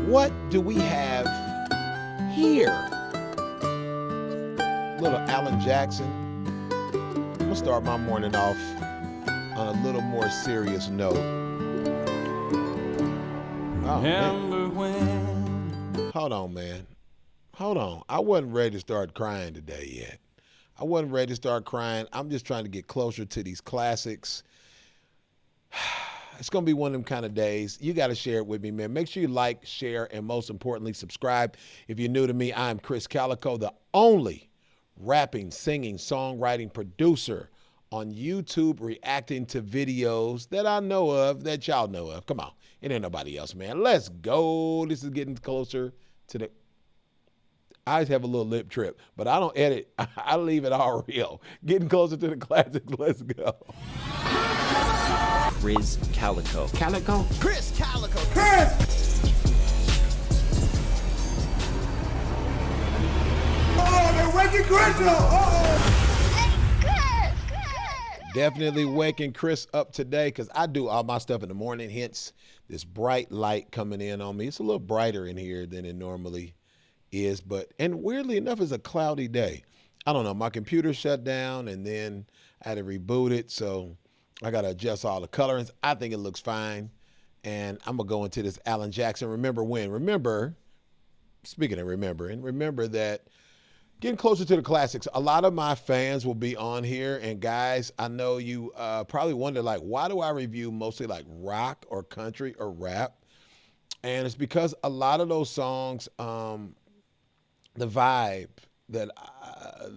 What do we have here? Little Alan Jackson. I'm gonna start my morning off on a little more serious note. Oh, Remember man. when? Hold on, man. Hold on. I wasn't ready to start crying today yet. I wasn't ready to start crying. I'm just trying to get closer to these classics. It's going to be one of them kind of days. You got to share it with me, man. Make sure you like, share, and most importantly, subscribe. If you're new to me, I'm Krizz Kaliko, the only rapping, singing, songwriting producer on YouTube reacting to videos that I know of, that y'all know of. Come on. It ain't nobody else, man. Let's go. This is getting closer to the... I always have a little lip trip, but I don't edit. I leave it all real. Getting closer to the classics. Let's go. Krizz Kaliko. Kaliko? Krizz Kaliko. Krizz! Oh, they're waking Krizz up! Definitely waking Krizz up today because I do all my stuff in the morning, hence this bright light coming in on me. It's a little brighter in here than it normally is, and weirdly enough, it's a cloudy day. I don't know, my computer shut down and then I had to reboot it, so I got to adjust all the colorings. I think it looks fine, and I'm going to go into this Alan Jackson. Remember when? Remember, speaking of remembering, remember that getting closer to the classics, a lot of my fans will be on here, and guys, I know you probably wonder, like, why do I review mostly like rock or country or rap? And it's because a lot of those songs, the vibe that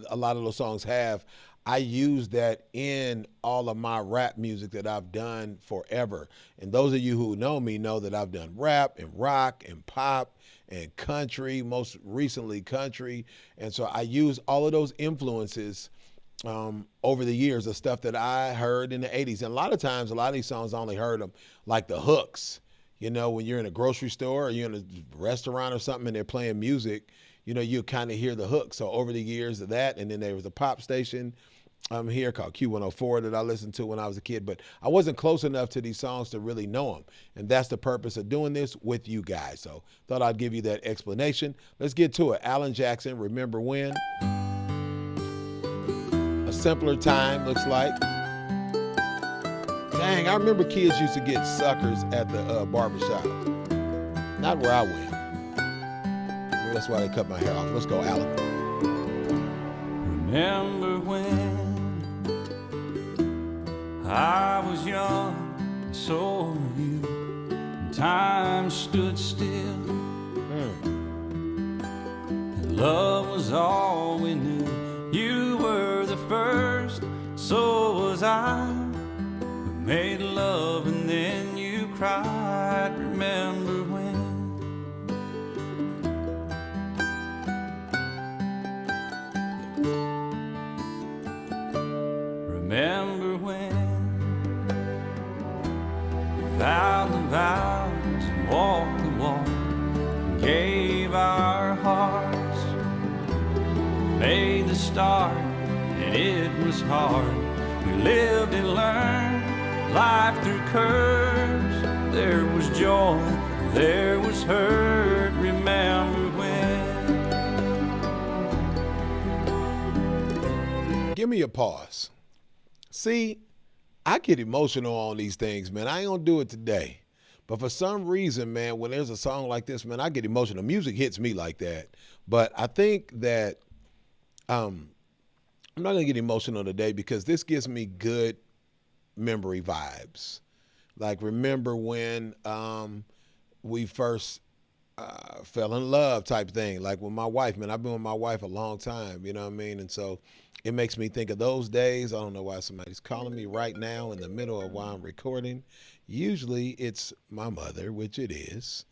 a lot of those songs have, I use that in all of my rap music that I've done forever. And those of you who know me know that I've done rap and rock and pop and country, most recently country. And so I use all of those influences over the years of stuff that I heard in the 80s. And a lot of times, a lot of these songs, I only heard them like the hooks. You know, when you're in a grocery store or you're in a restaurant or something and they're playing music, you know, you kind of hear the hook. So over the years of that, and then there was a pop station here called Q104 that I listened to when I was a kid, but I wasn't close enough to these songs to really know them. And that's the purpose of doing this with you guys. So thought I'd give you that explanation. Let's get to it. Alan Jackson, Remember When? A simpler time, looks like. Dang, I remember kids used to get suckers at the barbershop. Not where I went. Maybe that's why they cut my hair off. Let's go, Alan. Remember when I was young, and so were you, and time stood still, and love was all we knew. You were the first, so was I. We made love and then you cried. Remember when? Remember when we vowed the vows and walked the walk and gave our hearts, made the start, and it was hard. We lived and learned life through curves. There was joy, there was hurt. Remember when? Give me a pause. See, I get emotional on these things, man. I ain't gonna do it today. But for some reason, man, when there's a song like this, man, I get emotional. Music hits me like that. But I think that I'm not gonna get emotional today because this gives me good memory vibes. Like, remember when we first fell in love type thing. Like with my wife, man, I've been with my wife a long time, you know what I mean? And so it makes me think of those days. I don't know why somebody's calling me right now in the middle of while I'm recording. Usually it's my mother, which it is.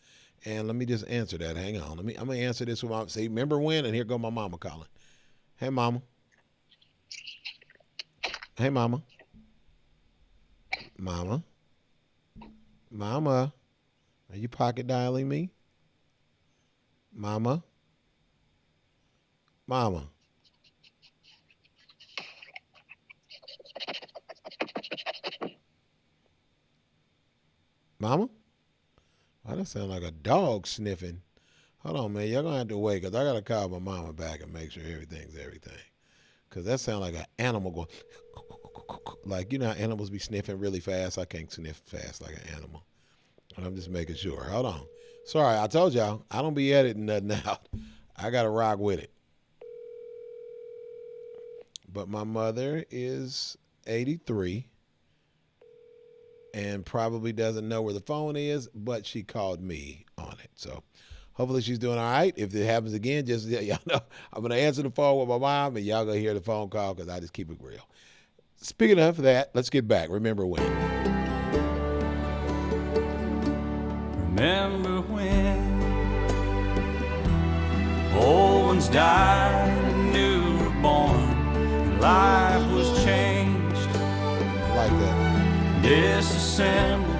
And let me just answer that. Hang on. I'm going to answer this with my, say, remember when? And here go my mama calling. Hey, mama. Hey, mama. Mama. Mama. Are you pocket dialing me? Mama. Mama. Mama? Why that sound like a dog sniffing? Hold on, man. Y'all gonna have to wait because I gotta call my mama back and make sure everything's everything. Because that sound like an animal going, like, you know how animals be sniffing really fast? I can't sniff fast like an animal. And I'm just making sure. Hold on. Sorry, I told y'all, I don't be editing nothing out. I gotta rock with it. But my mother is 83 and probably doesn't know where the phone is, but she called me on it. So hopefully she's doing all right. If it happens again, just y'all know I'm going to answer the phone with my mom, and y'all going to hear the phone call because I just keep it real. Speaking of that, let's get back. Remember when. Remember when old ones died and new were born, and life was changed. I like that. Disassembled,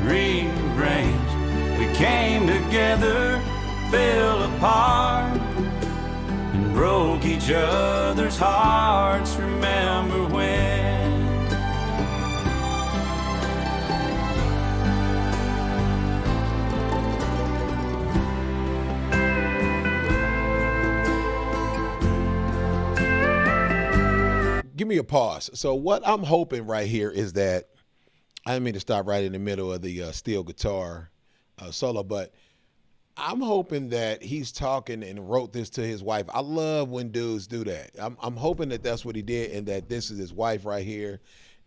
rearranged. We came together, fell apart, and broke each other's hearts. Remember when? Give me a pause. So what I'm hoping right here is that, I didn't mean to stop right in the middle of the steel guitar solo, but I'm hoping that he's talking and wrote this to his wife. I love when dudes do that. I'm hoping that that's what he did, and that this is his wife right here,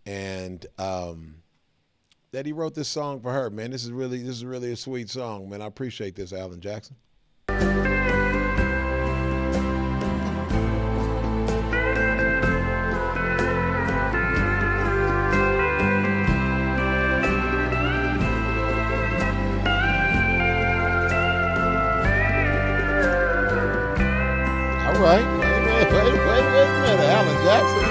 and that he wrote this song for her. Man, this is really a sweet song, man. I appreciate this, Alan Jackson. All right. Wait a minute, Alan Jackson.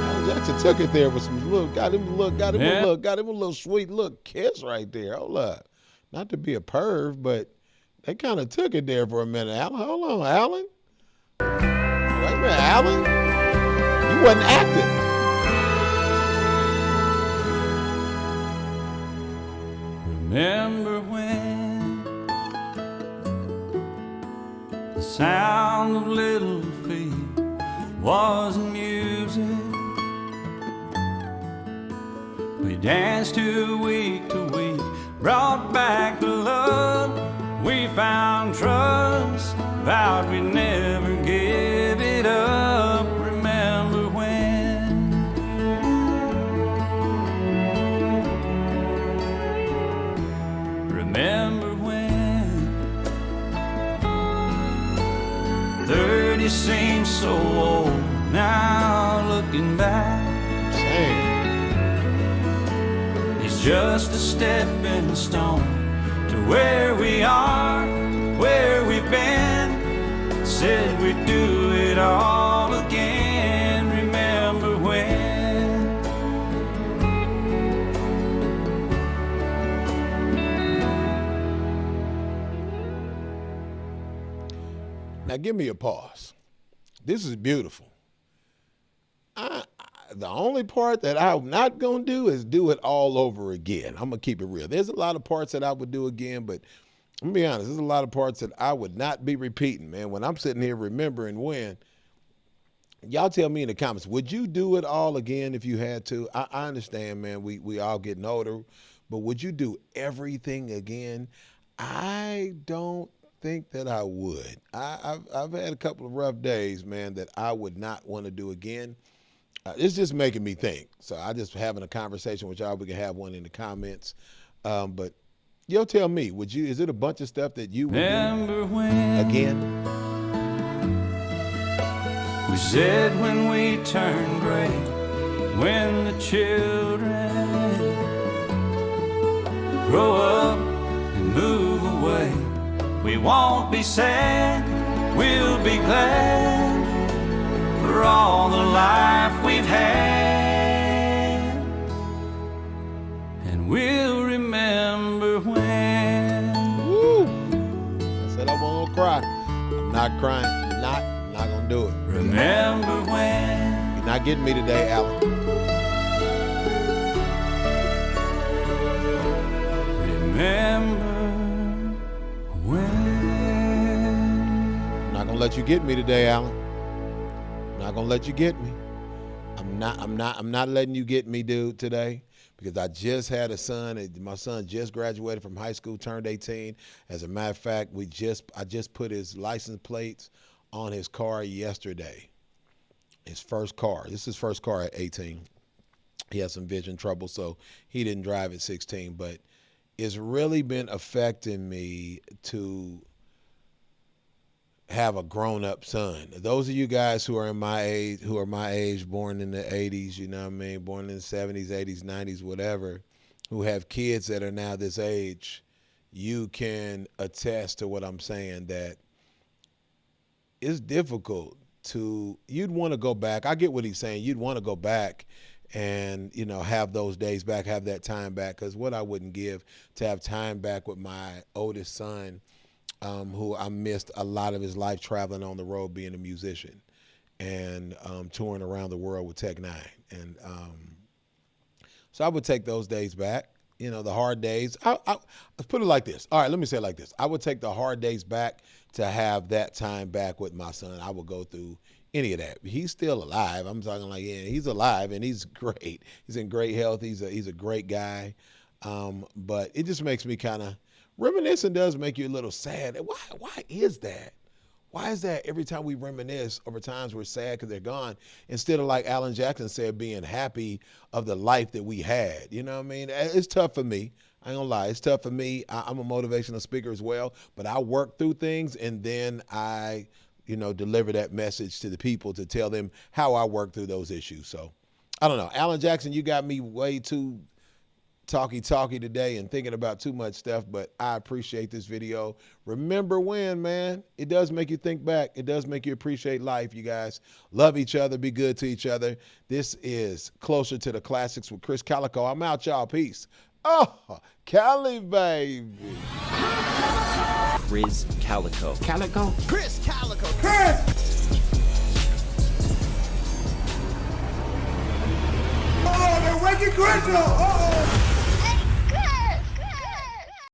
Alan Jackson took it there with some little, got him a little sweet little kiss right there. Hold up. Not to be a perv, but they kind of took it there for a minute. Alan, hold on, Alan. Wait a minute, Alan. You wasn't acting. Remember when the sound of little feet was music? We danced to week, brought back the love. We found trust, vowed we'd never give it up. Remember when? Remember when 30 seems so old now, looking back. It's just a stepping stone to where we are, where we've been. Said we'd do it all again. Remember when? Now give me a pause. This is beautiful. The only part that I'm not going to do is do it all over again. I'm going to keep it real. There's a lot of parts that I would do again, but I'm going to be honest, there's a lot of parts that I would not be repeating, man. When I'm sitting here remembering when, y'all tell me in the comments, would you do it all again if you had to? I understand, man, we all getting older, but would you do everything again? I don't think that I would. I've had a couple of rough days, man, that I would not want to do again. It's just making me think. So I just having a conversation with y'all. We can have one in the comments. But y'all tell me, would you? Is it a bunch of stuff that you would do again? We said when we turn gray, when the children grow up and move away, we won't be sad, we'll be glad for all the life we've had, and we'll remember when. Woo! I said I won't cry. I'm not crying. I'm not gonna do it. Remember when. You're not getting me today, Alan. gonna let you get me today, Alan. I'm not gonna let you get me. I'm not letting you get me, dude, today, because I just had a son. My son just graduated from high school, turned 18. As a matter of fact, I just put his license plates on his car yesterday. His first car. This is his first car at 18. He had some vision trouble, so he didn't drive at 16. But it's really been affecting me to have a grown-up son. Those of you guys who are my age, born in the 80s, you know what I mean, born in the 70s, 80s, 90s, whatever, who have kids that are now this age, you can attest to what I'm saying, that it's difficult you'd want to go back. I get what he's saying. You'd want to go back and, have those days back, have that time back, because what I wouldn't give to have time back with my oldest son, who I missed a lot of his life traveling on the road, being a musician and touring around the world with Tech Nine. And so I would take those days back, the hard days. Let's put it like this. All right, let me say it like this. I would take the hard days back to have that time back with my son. I would go through any of that. He's still alive. I'm talking like, yeah, he's alive and he's great. He's in great health. He's a great guy. But it just makes me kind of, reminiscing does make you a little sad. Why is that? Why is that every time we reminisce over times we're sad because they're gone, instead of, like Alan Jackson said, being happy of the life that we had? You know what I mean? It's tough for me. I ain't gonna lie. It's tough for me. I'm a motivational speaker as well, but I work through things and then I, deliver that message to the people to tell them how I work through those issues. So I don't know. Alan Jackson, you got me way too talky today and thinking about too much stuff, but I appreciate this video. Remember when, man, it does make you think back. It does make you appreciate life, you guys. Love each other. Be good to each other. This is Closer to the Classics with Krizz Kaliko. I'm out, y'all. Peace. Oh, Cali, baby. Krizz Kaliko. Kaliko? Krizz Kaliko. Krizz! Oh, they're waking Krizz up! Uh-oh!